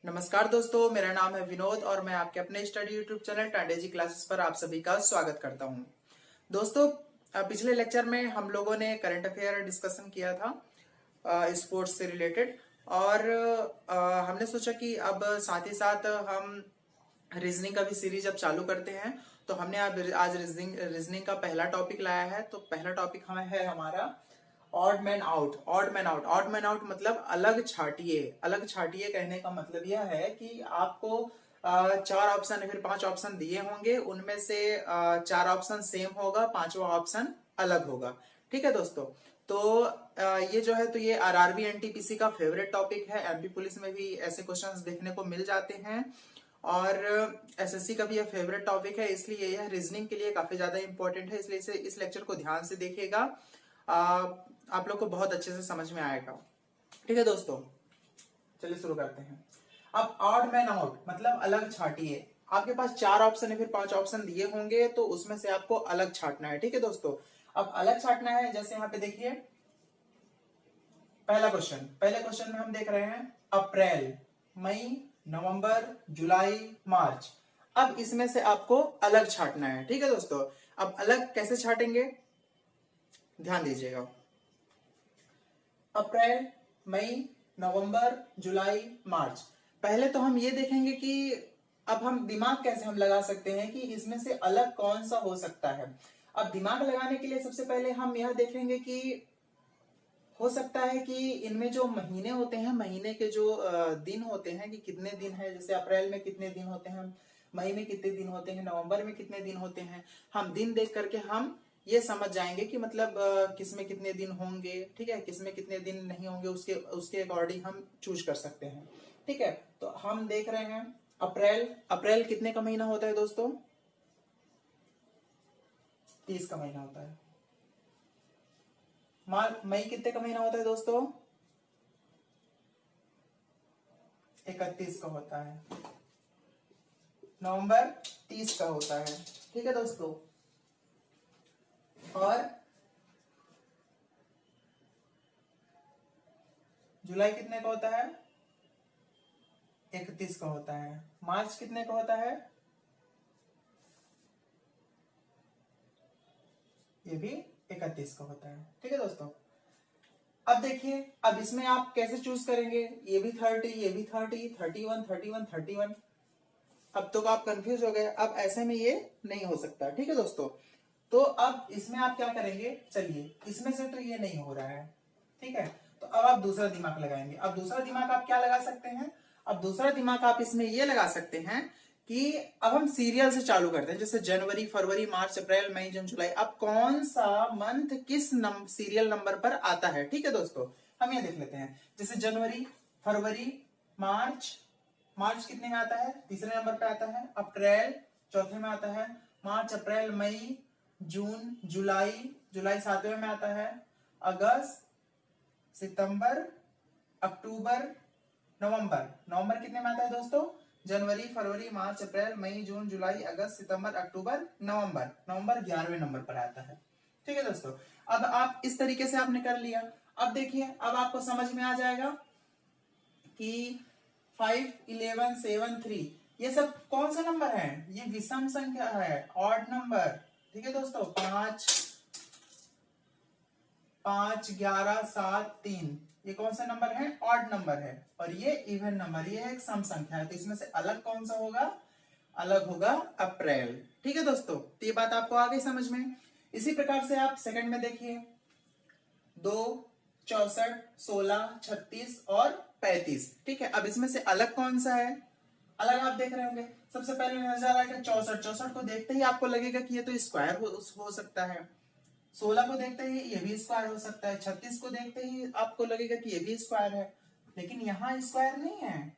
नमस्कार दोस्तों, मेरा नाम है विनोद और मैं आपके अपने स्टडी यूट्यूब चैनल टांडेजी क्लासेस पर आप सभी का स्वागत करता हूं। दोस्तों, पिछले लेक्चर में हम लोगों ने करंट अफेयर डिस्कशन किया था स्पोर्ट्स से रिलेटेड। और हमने सोचा कि अब साथ ही साथ हम रीजनिंग का भी सीरीज अब चालू करते हैं। तो हमने आज रीजनिंग का पहला टॉपिक लाया है। तो पहला टॉपिक है हमारा odd man out. Odd man out मतलब अलग छाटिए। अलग छाटिए कहने का मतलब यह है कि आपको चार ऑप्शन या फिर पांच ऑप्शन दिए होंगे, उनमें से चार ऑप्शन सेम होगा, पांचवा ऑप्शन अलग होगा। ठीक है दोस्तों। तो ये जो है तो ये आरआरबी एनटीपीसी का फेवरेट टॉपिक है। एमपी पुलिस में भी ऐसे क्वेश्चंस देखने को मिल जाते हैं और एसएससी का भी यह फेवरेट टॉपिक है, इसलिए यह रीजनिंग के लिए काफी ज्यादा इंपॉर्टेंट है। इसलिए इस लेक्चर को ध्यान से देखिएगा, आप लोग को बहुत अच्छे से समझ में आएगा। ठीक है दोस्तों, चलिए शुरू करते हैं। अब ऑड मैन आउट मतलब अलग छाटिए। आपके पास चार ऑप्शन या फिर पांच ऑप्शन दिए होंगे, तो उसमें से आपको अलग छाटना है। ठीक है दोस्तों, अब अलग छाटना है। जैसे यहाँ पे देखिए पहले क्वेश्चन में हम देख रहे हैं अप्रैल, मई, नवंबर, जुलाई, मार्च। अब इसमें से आपको अलग छाटना है। ठीक है दोस्तों, अब अलग कैसे छाटेंगे ध्यान दीजिएगा। अप्रैल, मई, नवंबर, जुलाई, मार्च। पहले तो हम ये देखेंगे कि अब हम दिमाग कैसे हम लगा सकते हैं कि इसमें से अलग कौन सा हो सकता है। अब दिमाग लगाने के लिए सबसे पहले हम यह देखेंगे कि हो सकता है कि इनमें जो महीने होते हैं, महीने के जो दिन होते हैं कि कितने दिन है, जैसे अप्रैल में कितने दिन होते हैं, मई में कितने दिन होते हैं, नवंबर में कितने दिन होते हैं, हम दिन देख करके हम ये समझ जाएंगे कि मतलब किसमें कितने दिन होंगे। ठीक है, किसमें कितने दिन नहीं होंगे, उसके उसके अकॉर्डिंग हम चूज कर सकते हैं। ठीक है, तो हम देख रहे हैं अप्रैल कितने का महीना होता है दोस्तों? 30 का महीना होता है। मई कितने का महीना होता है दोस्तों? 31 का होता है। नवंबर 30 का होता है। ठीक है दोस्तों, और जुलाई कितने का होता है? 31 का होता है। मार्च कितने का होता है? ये भी 31 का होता है। ठीक है दोस्तों, अब देखिए, अब इसमें आप कैसे चूज करेंगे? ये भी 30, ये भी 30, 31, 31, 31। अब तो आप कंफ्यूज हो गए। अब ऐसे में ये नहीं हो सकता। ठीक है दोस्तों, तो अब इसमें आप क्या करेंगे? चलिए, इसमें से तो ये नहीं हो रहा है। ठीक है, तो अब आप दूसरा दिमाग लगाएंगे। अब दूसरा दिमाग आप क्या लगा सकते हैं? अब दूसरा दिमाग आप इसमें ये लगा सकते हैं कि अब हम सीरियल से चालू करते हैं। जैसे जनवरी, फरवरी, मार्च, अप्रैल, मई, जून, जुलाई। अब कौन सा मंथ किस सीरियल नंबर पर आता है? ठीक है दोस्तों, हम ये देख लेते हैं। जैसे जनवरी, फरवरी, मार्च। मार्च कितने में आता है? तीसरे नंबर पे आता है। अप्रैल चौथे में आता है। मार्च, अप्रैल, मई, जून, जुलाई सातवें में आता है। अगस्त, सितंबर, अक्टूबर, नवंबर कितने में आता है दोस्तों? जनवरी, फरवरी, मार्च, अप्रैल, मई, जून, जुलाई, अगस्त, सितंबर, अक्टूबर, नवंबर 11वें नंबर पर आता है। ठीक है दोस्तों, अब आप इस तरीके से आपने कर लिया। अब देखिए, अब आपको समझ में आ जाएगा कि 5, 11, 7, 3 ये सब कौन सा नंबर है? ये विषम संख्या है, ऑड नंबर। ठीक है दोस्तों, 5, 11, 7, 3 ये कौन सा नंबर है? ऑड नंबर है। और ये इवन नंबर, ये एक सम संख्या है। तो इसमें से अलग कौन सा होगा? अलग होगा अप्रैल। ठीक है दोस्तों, तो ये बात आपको आ गई समझ में। इसी प्रकार से आप सेकंड में देखिए, 2, 64, 16, 36 और 35। ठीक है, अब इसमें से अलग कौन सा है? अलग आप देख रहे होंगे। सबसे पहले नजर आएगा 64 को देखते ही आपको लगेगा कि ये तो स्क्वायर हो सकता है। 16 को देखते ही ये भी स्क्वायर हो सकता है। 36 को देखते ही आपको लगेगा कि ये भी स्क्वायर है, लेकिन यहाँ स्क्वायर नहीं है।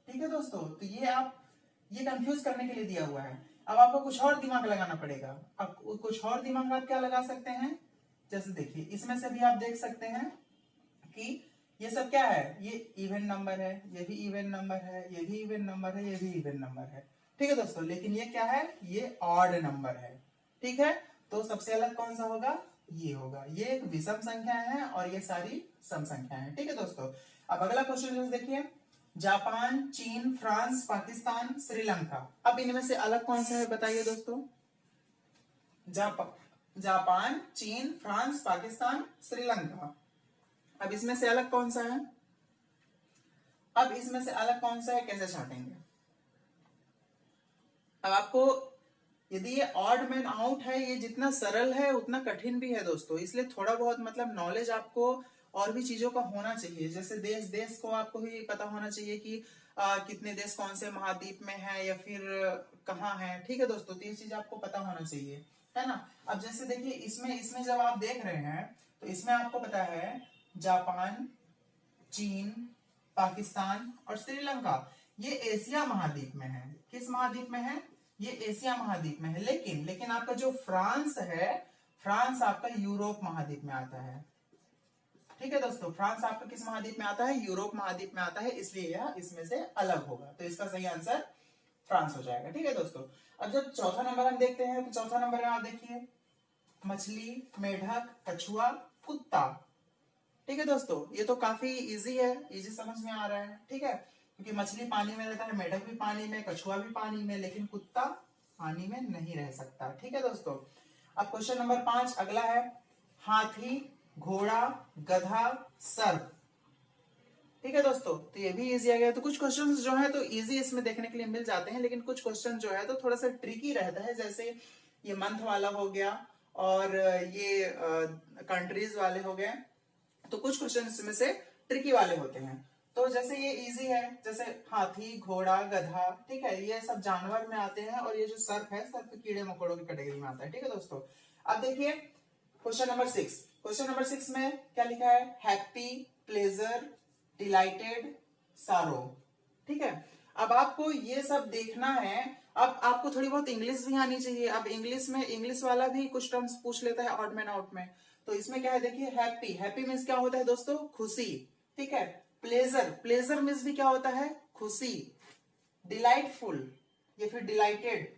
ठीक है दोस्तों, तो ये कंफ्यूज करने के लिए दिया हुआ है। अब आपको कुछ और दिमाग लगाना पड़ेगा। अब कुछ और दिमाग आप क्या लगा सकते हैं? जैसे देखिए, इसमें से भी आप देख सकते हैं कि ये सब क्या है? ये इवन नंबर है, ये भी इवन नंबर है, ये भी इवन नंबर है, ये भी इवन नंबर है। ठीक है दोस्तों, लेकिन ये क्या है? ये ऑड नंबर है। ठीक है, तो सबसे अलग कौन सा होगा? ये होगा। ये एक विषम संख्या है और ये सारी सम संख्या है। ठीक है दोस्तों, अब अगला क्वेश्चन देखिए, जापान, चीन, फ्रांस, पाकिस्तान, श्रीलंका। अब इनमें से अलग कौन सा है बताइए दोस्तों? जापान, चीन, फ्रांस, पाकिस्तान, श्रीलंका। अब इसमें से अलग कौन सा है? अब इसमें से अलग कौन सा है, कैसे छांटेंगे? अब आपको, यदि ये ऑड मैन आउट है, ये जितना सरल है उतना कठिन भी है दोस्तों, इसलिए थोड़ा बहुत मतलब नॉलेज आपको और भी चीजों का होना चाहिए। जैसे देश को आपको भी पता होना चाहिए कि कितने देश कौन से महाद्वीप में है या फिर कहाँ है। ठीक है दोस्तों, तो ये चीज आपको पता होना चाहिए, है ना। अब जैसे देखिए इसमें जब आप देख रहे हैं तो इसमें आपको पता है जापान, चीन, पाकिस्तान और श्रीलंका, ये एशिया महाद्वीप में है। किस महाद्वीप में है? ये एशिया महाद्वीप में है। लेकिन आपका जो फ्रांस है, फ्रांस आपका यूरोप महाद्वीप में आता है। ठीक है दोस्तों, फ्रांस आपका किस महाद्वीप में आता है? यूरोप महाद्वीप में आता है, इसलिए यह इसमें से अलग होगा। तो इसका सही आंसर फ्रांस हो जाएगा। ठीक है दोस्तों, अब जब चौथा नंबर हम देखते हैं तो चौथा नंबर में आप देखिए मछली, मेढक, कछुआ, कुत्ता। ठीक है दोस्तों, ये तो काफी इजी है, इजी समझ में आ रहा है। ठीक है, क्योंकि मछली पानी में रहता है, मेढक भी पानी में, कछुआ भी पानी में, लेकिन कुत्ता पानी में नहीं रह सकता। ठीक है दोस्तों, अब क्वेश्चन नंबर 5 अगला है, हाथी, घोड़ा, गधा, सर्प। ठीक है दोस्तों, तो ये भी इजी आ गया। तो कुछ क्वेश्चंस जो है तो इजी इसमें देखने के लिए मिल जाते हैं, लेकिन कुछ क्वेश्चन जो है तो थोड़ा सा ट्रिकी रहता है। जैसे ये मंथ वाला हो गया और ये कंट्रीज वाले हो गए, तो कुछ क्वेश्चन इसमें से ट्रिकी वाले होते हैं। तो जैसे ये इजी है, जैसे हाथी, घोड़ा, गधा, ठीक है, ये सब जानवर में आते हैं, और ये जो सर्प है, सर्प कीड़े मकोड़ों की कैटेगरी में आता है। ठीक है दोस्तों, अब देखिए क्वेश्चन नंबर 6। क्वेश्चन नंबर 6 में क्या लिखा है? हैप्पी, प्लेजर, डिलाइटेड, सारो। ठीक है, अब आपको ये सब देखना है। अब आपको थोड़ी बहुत इंग्लिश भी आनी चाहिए। अब इंग्लिश वाला भी कुछ टर्म्स पूछ लेता है ऑड मैन आउट में। तो इसमें क्या है देखिए, हैप्पी, हैप्पी मीन्स क्या होता है दोस्तों? खुशी। ठीक है, प्लेजर, प्लेजर मीन्स भी क्या होता है? खुशी। डिलाइटफुल या फिर डिलाइटेड,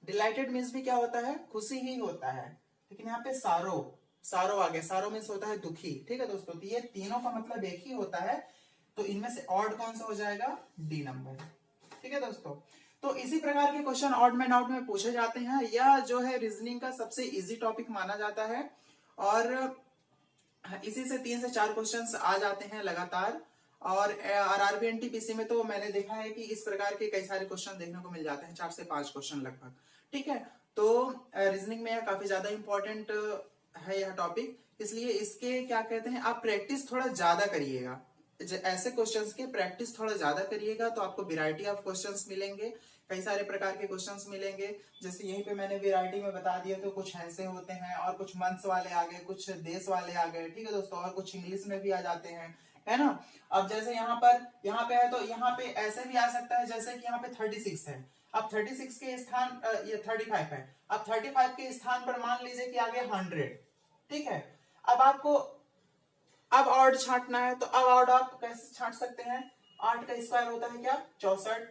डिलाइटेड मीन्स भी क्या होता है? खुशी ही होता है। लेकिन यहाँ पे सारो, सारो आ गया, सारो मीन्स होता है दुखी। ठीक है दोस्तों, तो ये तीनों का मतलब एक ही होता है। तो इनमें से ऑड कौन सा हो जाएगा? D number. ठीक है दोस्तों, तो इसी प्रकार के क्वेश्चन ऑड मैन आउट में पूछे जाते हैं। यह जो है रीजनिंग का सबसे इजी टॉपिक माना जाता है, और इसी से 3 से 4 क्वेश्चंस आ जाते हैं लगातार। और आरआरबी एनटीपीसी में तो मैंने देखा है कि इस प्रकार के कई सारे क्वेश्चन देखने को मिल जाते हैं, 4 से 5 क्वेश्चन लगभग। ठीक है, तो रीजनिंग में यह काफी ज्यादा इंपॉर्टेंट है यह टॉपिक, इसलिए इसके क्या कहते हैं, आप प्रैक्टिस थोड़ा ज्यादा करिएगा। ऐसे क्वेश्चंस के प्रैक्टिस थोड़ा ज्यादा करिएगा तो आपको वैरायटी ऑफ क्वेश्चंस मिलेंगे, कई सारे प्रकार के क्वेश्चंस मिलेंगे। जैसे यहीं पे मैंने वैरायटी में बता दिया, तो कुछ ऐसे होते हैं, और कुछ मंथ्स वाले आ गए, कुछ देश वाले आ गए। ठीक है दोस्तों, और कुछ इंग्लिश में भी आ जाते हैं, है ना। अब जैसे यहाँ पे है, तो यहाँ पे ऐसे भी आ सकता है, जैसे कि यहाँ पे 36 है। अब 36 के स्थान ये 35 है। अब 35 के स्थान पर मान लीजिए कि आ गया 100। ठीक है, अब आपको अब ऑड छांटना है, तो अब ऑड आप कैसे छांट सकते हैं? 8 का स्क्वायर होता है क्या? 64।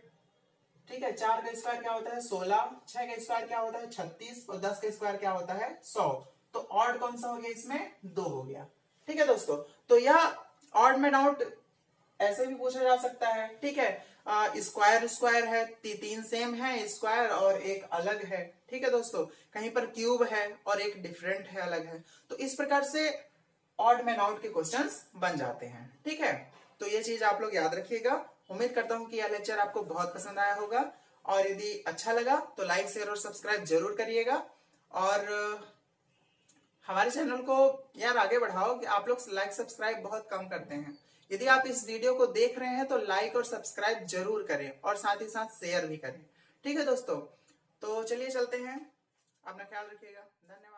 ठीक है, 4 का स्क्वायर क्या होता है? 16। 6 का स्क्वायर क्या होता है? 36। और 10 का स्क्वायर क्या होता है? 100। तो ऑड कौन सा हो गया इसमें? 2 हो गया। ठीक है दोस्तों, तो यह ऑड मैन आउट ऐसे भी पूछा जा सकता है। ठीक है, स्क्वायर स्क्वायर है, 3 सेम है स्क्वायर और एक अलग है। ठीक है दोस्तों, कहीं पर क्यूब है और एक डिफरेंट है, अलग है। तो इस प्रकार से ऑड मैन आउट के क्वेश्चंस बन जाते हैं। ठीक है, तो ये चीज आप लोग याद रखिएगा। उम्मीद करता हूं कि यह लेक्चर आपको बहुत पसंद आया होगा, और यदि अच्छा लगा तो लाइक, शेयर और सब्सक्राइब जरूर करिएगा। और हमारे चैनल को यार आगे बढ़ाओ, कि आप लोग लाइक सब्सक्राइब बहुत कम करते हैं। यदि आप इस वीडियो को देख रहे हैं तो लाइक और सब्सक्राइब जरूर करें, और साथ ही साथ शेयर भी करें। ठीक है दोस्तों, तो चलिए चलते हैं, अपना ख्याल रखिएगा, धन्यवाद।